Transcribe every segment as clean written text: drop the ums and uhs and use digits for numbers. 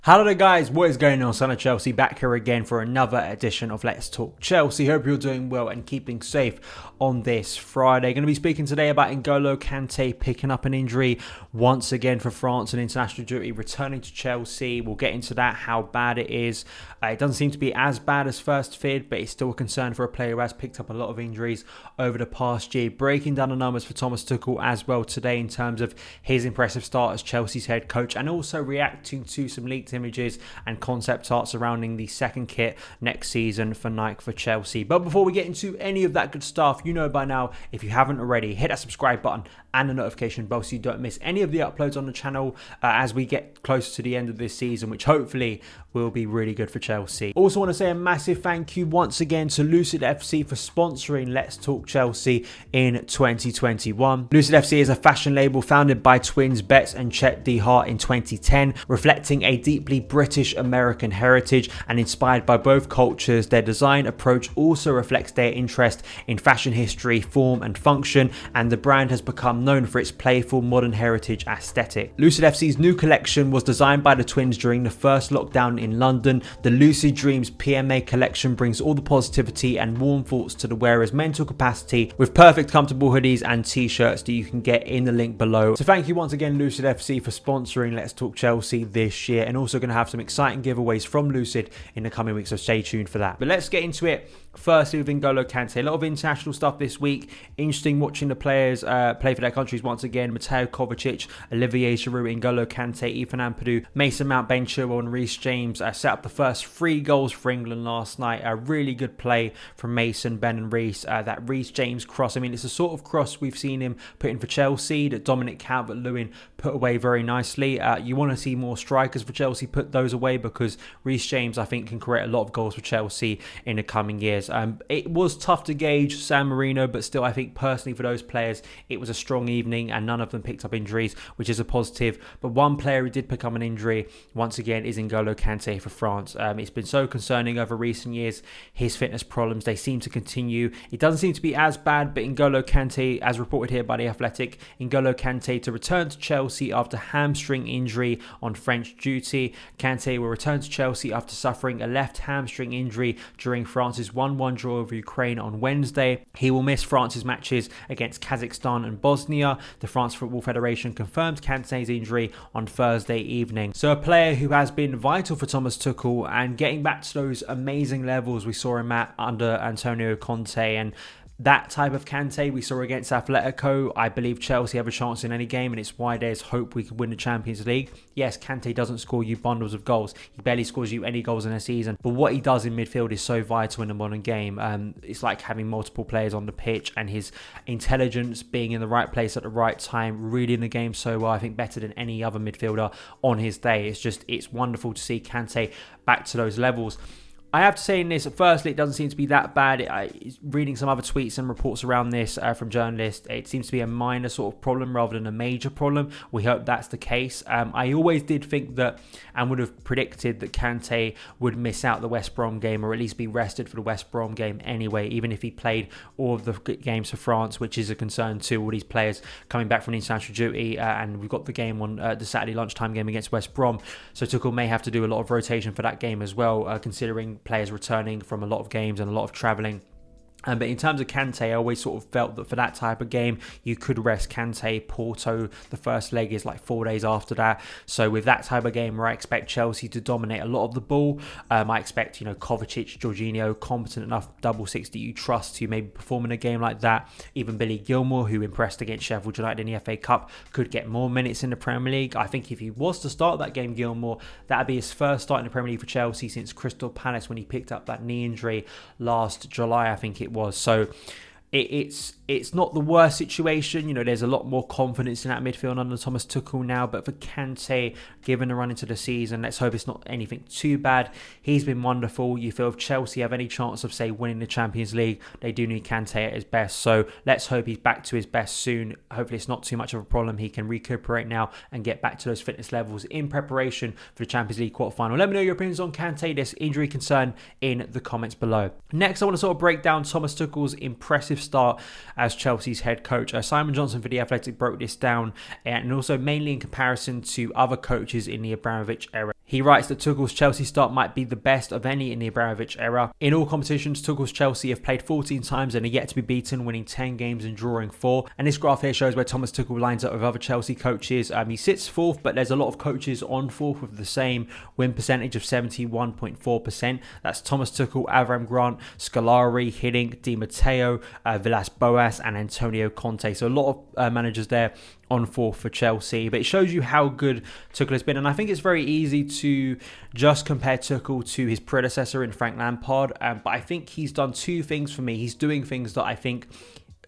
Hello there guys, what is going on? Son of Chelsea back here again for another edition of Let's Talk Chelsea. Hope you're doing well and keeping safe on this Friday. Going to be speaking today about N'Golo Kante picking up an injury once again for France and international duty, returning to Chelsea. We'll get into that, how bad it is. It doesn't seem to be as bad as first feared, but it's still a concern for a player who has picked up a lot of injuries over the past year. Breaking down the numbers for Thomas Tuchel as well today in terms of his impressive start as Chelsea's head coach, and also reacting to some leaked images and concept art surrounding the second kit next season for Nike for Chelsea. But before we get into any of that good stuff, you know by now, if you haven't already, hit that subscribe button and the notification bell so you don't miss any of the uploads on the channel as we get closer to the end of this season, which hopefully will be really good for Chelsea. Also want to say a massive thank you once again to Lucid FC for sponsoring Let's Talk Chelsea in 2021. Lucid FC is a fashion label founded by twins Betts and Chet D. Hart in 2010, reflecting a deeply British-American heritage and inspired by both cultures. Their design approach also reflects their interest in fashion history, form and function, and the brand has become known for its playful modern heritage aesthetic. Lucid FC's new collection was designed by the twins during the first lockdown in London. The Lucid Dreams PMA collection brings all the positivity and warm thoughts to the wearer's mental capacity with perfect comfortable hoodies and t-shirts that you can get in the link below. So thank you once again Lucid FC for sponsoring Let's Talk Chelsea this year, and also going to have some exciting giveaways from Lucid in the coming weeks, so stay tuned for that. But let's get into it. Firstly with N'Golo Kante, a lot of international stuff this week. Interesting watching the players play for their countries once again. Mateo Kovacic, Olivier Giroud, N'Golo Kante, Ethan Ampadu, Mason Mount, Ben Chilwell and Reece James set up the first 3 goals for England last night. A really good play from Mason, Ben and Reece. That Reece James cross, I mean, it's the sort of cross we've seen him put in for Chelsea that Dominic Calvert-Lewin put away very nicely. You want to see more strikers for Chelsea put those away, because Reece James, I think, can create a lot of goals for Chelsea in the coming years. It was tough to gauge San Marino, but still I think personally for those players it was a strong evening and none of them picked up injuries, which is a positive. But one player who did pick up an injury once again is N'Golo Kante for France. It's been so concerning over recent years, his fitness problems, they seem to continue. It doesn't seem to be as bad, but N'Golo Kante, as reported here by The Athletic, N'Golo Kante to return to Chelsea after hamstring injury on French duty. Kante will return to Chelsea after suffering a left hamstring injury during France's 1-1 draw over Ukraine on Wednesday. He will miss France's matches against Kazakhstan and Bosnia. The France Football Federation confirmed Kante's injury on Thursday evening. So a player who has been vital for Thomas Tuchel and getting back to those amazing levels we saw him at under Antonio Conte, and that type of Kante we saw against Atletico. I believe Chelsea have a chance in any game, and it's why there's hope we could win the Champions League. Yes, Kante doesn't score you bundles of goals. He barely scores you any goals in a season. But what he does in midfield is so vital in the modern game. It's like having multiple players on the pitch, and his intelligence, being in the right place at the right time, reading the game so well. I think better than any other midfielder on his day. It's wonderful to see Kante back to those levels. I have to say in this, firstly, it doesn't seem to be that bad. Reading some other tweets and reports around this from journalists, it seems to be a minor sort of problem rather than a major problem. We hope that's the case. I always did think that, and would have predicted that Kante would miss out the West Brom game, or at least be rested for the West Brom game anyway, even if he played all of the games for France, which is a concern too, all these players coming back from international duty. And we've got the game on the Saturday lunchtime game against West Brom. So Tuchel may have to do a lot of rotation for that game as well, considering players returning from a lot of games and a lot of travelling. But in terms of Kante, I always sort of felt that for that type of game, you could rest Kante. Porto, the first leg is like 4 days after that. So with that type of game where I expect Chelsea to dominate a lot of the ball, I expect, Kovacic, Jorginho, competent enough double six that you trust to maybe perform in a game like that. Even Billy Gilmour, who impressed against Sheffield United in the FA Cup, could get more minutes in the Premier League. I think if he was to start that game, Gilmour, that'd be his first start in the Premier League for Chelsea since Crystal Palace when he picked up that knee injury last July, I think it was. So it's not the worst situation. There's a lot more confidence in that midfield under Thomas Tuchel now. But for Kante, given the run into the season, let's hope it's not anything too bad. He's been wonderful. You feel if Chelsea have any chance of, say, winning the Champions League, they do need Kante at his best. So let's hope he's back to his best soon. Hopefully it's not too much of a problem. He can recuperate now and get back to those fitness levels in preparation for the Champions League quarterfinal. Let me know your opinions on Kante, this injury concern, in the comments below. Next, I want to sort of break down Thomas Tuchel's impressive start as Chelsea's head coach. Simon Johnson for The Athletic broke this down, and also mainly in comparison to other coaches in the Abramovich era. He writes that Tuchel's Chelsea start might be the best of any in the Abramovich era. In all competitions, Tuchel's Chelsea have played 14 times and are yet to be beaten, winning 10 games and drawing 4. And this graph here shows where Thomas Tuchel lines up with other Chelsea coaches. He sits 4th, but there's a lot of coaches on 4th with the same win percentage of 71.4%. That's Thomas Tuchel, Avram Grant, Scolari, Hiddink, Di Matteo, Villas-Boas and Antonio Kante. So a lot of managers there on 4th for Chelsea, but it shows you how good Tuchel has been. And I think it's very easy to just compare Tuchel to his predecessor in Frank Lampard, but I think he's done 2 things for me. He's doing things that I think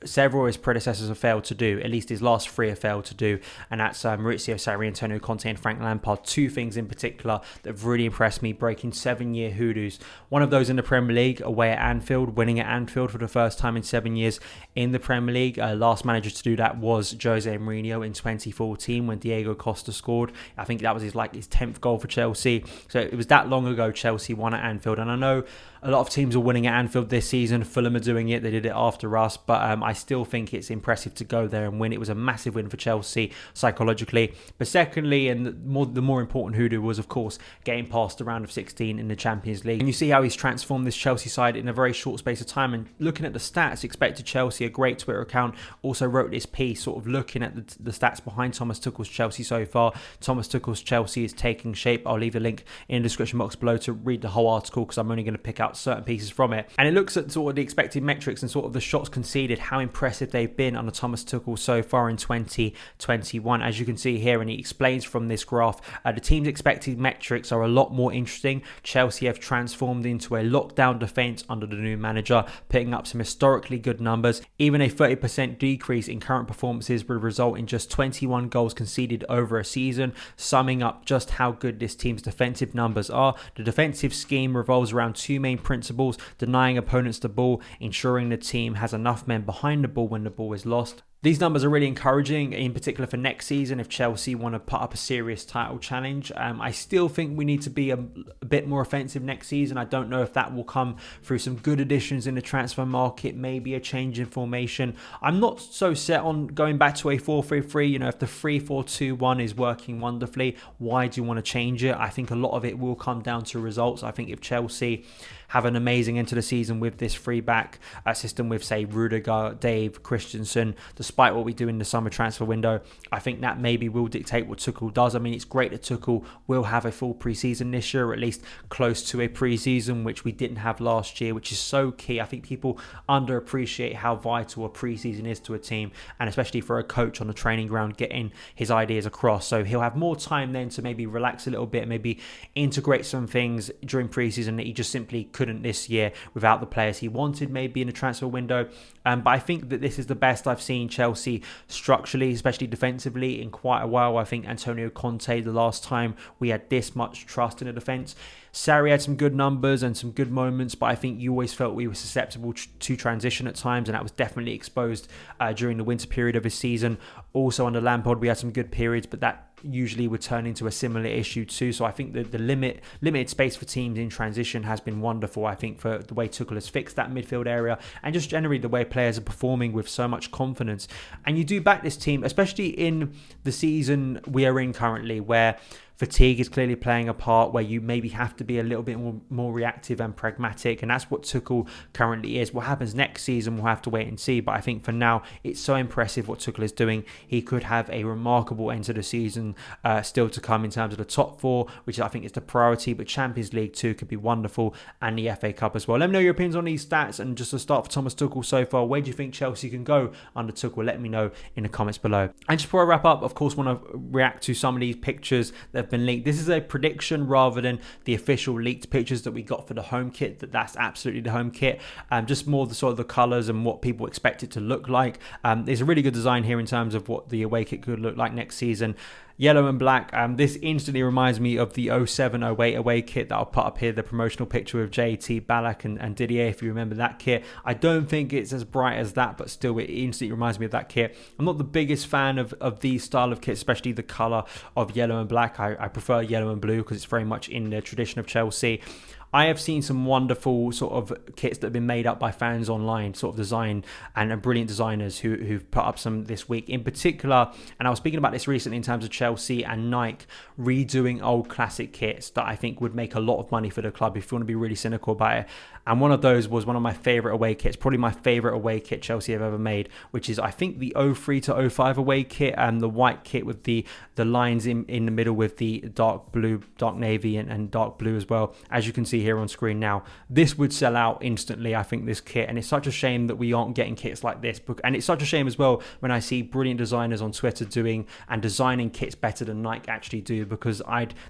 several of his predecessors have failed to do, at least his last 3 have failed to do, and that's Maurizio Sarri, Antonio Conte and Frank Lampard. 2 things in particular that have really impressed me, breaking 7-year hoodoos. One of those in the Premier League, away at Anfield, winning at Anfield for the first time in 7 years in the Premier League. Last manager to do that was Jose Mourinho in 2014 when Diego Costa scored. I think that was his 10th goal for Chelsea. So it was that long ago Chelsea won at Anfield, and I know a lot of teams are winning at Anfield this season. Fulham are doing it. They did it after us. But I still think it's impressive to go there and win. It was a massive win for Chelsea psychologically. But secondly, and the more important hoodoo was, of course, getting past the round of 16 in the Champions League. And you see how he's transformed this Chelsea side in a very short space of time. And looking at the stats, Expected Chelsea, a great Twitter account, also wrote this piece sort of looking at the stats behind Thomas Tuchel's Chelsea so far. Thomas Tuchel's Chelsea is taking shape. I'll leave a link in the description box below to read the whole article because I'm only going to pick out certain pieces from it. And it looks at sort of the expected metrics and sort of the shots conceded, how impressive they've been under Thomas Tuchel so far in 2021. As you can see here, and he explains from this graph, the team's expected metrics are a lot more interesting. Chelsea have transformed into a lockdown defence under the new manager, putting up some historically good numbers. Even a 30% decrease in current performances would result in just 21 goals conceded over a season, summing up just how good this team's defensive numbers are. The defensive scheme revolves around 2 main principles: denying opponents the ball, ensuring the team has enough men behind the ball when the ball is lost. These numbers are really encouraging, in particular for next season if Chelsea want to put up a serious title challenge. I still think we need to be a bit more offensive next season. I don't know if that will come through some good additions in the transfer market, maybe a change in formation. I'm not so set on going back to a 4-3-3. If the 3-4-2-1 is working wonderfully, why do you want to change it? I think a lot of it will come down to results. I think if Chelsea have an amazing end to the season with this 3-back system with, say, Rudiger, Dave, Christensen, despite what we do in the summer transfer window, I think that maybe will dictate what Tuchel does. I mean, it's great that Tuchel will have a full pre-season this year, or at least close to a pre-season, which we didn't have last year, which is so key. I think people underappreciate how vital a pre-season is to a team, and especially for a coach on the training ground getting his ideas across. So he'll have more time then to maybe relax a little bit, maybe integrate some things during pre-season that he just simply couldn't this year without the players he wanted maybe in the transfer window. But I think that this is the best I've seen Chelsea structurally, especially defensively, in quite a while. I think Antonio Conte, the last time we had this much trust in the defence. Sarri had some good numbers and some good moments, but I think you always felt we were susceptible to transition at times, and that was definitely exposed during the winter period of his season. Also under Lampard, we had some good periods, but that usually would turn into a similar issue too. So I think that the limited space for teams in transition has been wonderful. I think for the way Tuchel has fixed that midfield area, and just generally the way players are performing with so much confidence. And you do back this team, especially in the season we are in currently, where fatigue is clearly playing a part, where you maybe have to be a little bit more reactive and pragmatic, and that's what Tuchel currently is. What happens next season, we'll have to wait and see, but I think for now, it's so impressive what Tuchel is doing. He could have a remarkable end to the season still to come in terms of the top 4, which I think is the priority, but Champions League too could be wonderful, and the FA Cup as well. Let me know your opinions on these stats, and just to start for Thomas Tuchel so far, where do you think Chelsea can go under Tuchel? Let me know in the comments below. And just before I wrap up, of course, want to react to some of these pictures that have been leaked. This is a prediction rather than the official leaked pictures that we got for the home kit. That's absolutely the home kit. Just more the sort of the colours and what people expect it to look like. There's a really good design here in terms of what the away kit could look like next season. Yellow and black. This instantly reminds me of the 07-08 away kit that I'll put up here, the promotional picture of JT, Ballack and Didier, if you remember that kit. I don't think it's as bright as that, but still it instantly reminds me of that kit. I'm not the biggest fan of these style of kits, especially the colour of yellow and black. I prefer yellow and blue because it's very much in the tradition of Chelsea. I have seen some wonderful sort of kits that have been made up by fans online, sort of design and brilliant designers who've put up some this week in particular. And I was speaking about this recently in terms of Chelsea and Nike redoing old classic kits that I think would make a lot of money for the club if you want to be really cynical about it. And one of those was one of my favourite away kits, probably my favourite away kit Chelsea have ever made, which is I think the 03 to 05 away kit, and the white kit with the lines in the middle with the dark blue, dark navy and dark blue as well, as you can see here on screen now. This would sell out instantly, I think, this kit, and it's such a shame that we aren't getting kits like this. And it's such a shame as well when I see brilliant designers on Twitter doing and designing kits better than Nike actually do, because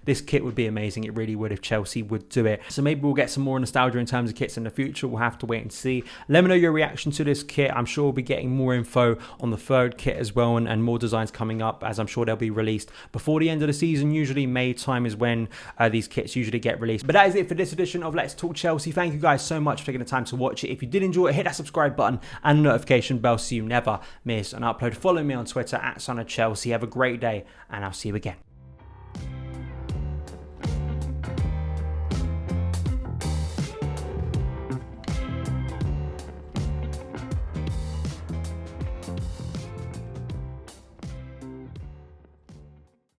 this kit would be amazing. It really would if Chelsea would do it. So maybe we'll get some more nostalgia in terms of kits in the future. We'll have to wait and see. Let me know your reaction to this kit. I'm sure we'll be getting more info on the third kit as well, and more designs coming up, as I'm sure they'll be released before the end of the season. Usually May time is when these kits usually get released. But that is it for this edition of Let's Talk Chelsea. Thank you guys so much for taking the time to watch it. If you did enjoy it, hit that subscribe button and notification bell so you never miss an upload. Follow me on Twitter at SonOfChelsea. Have a great day, and I'll see you again.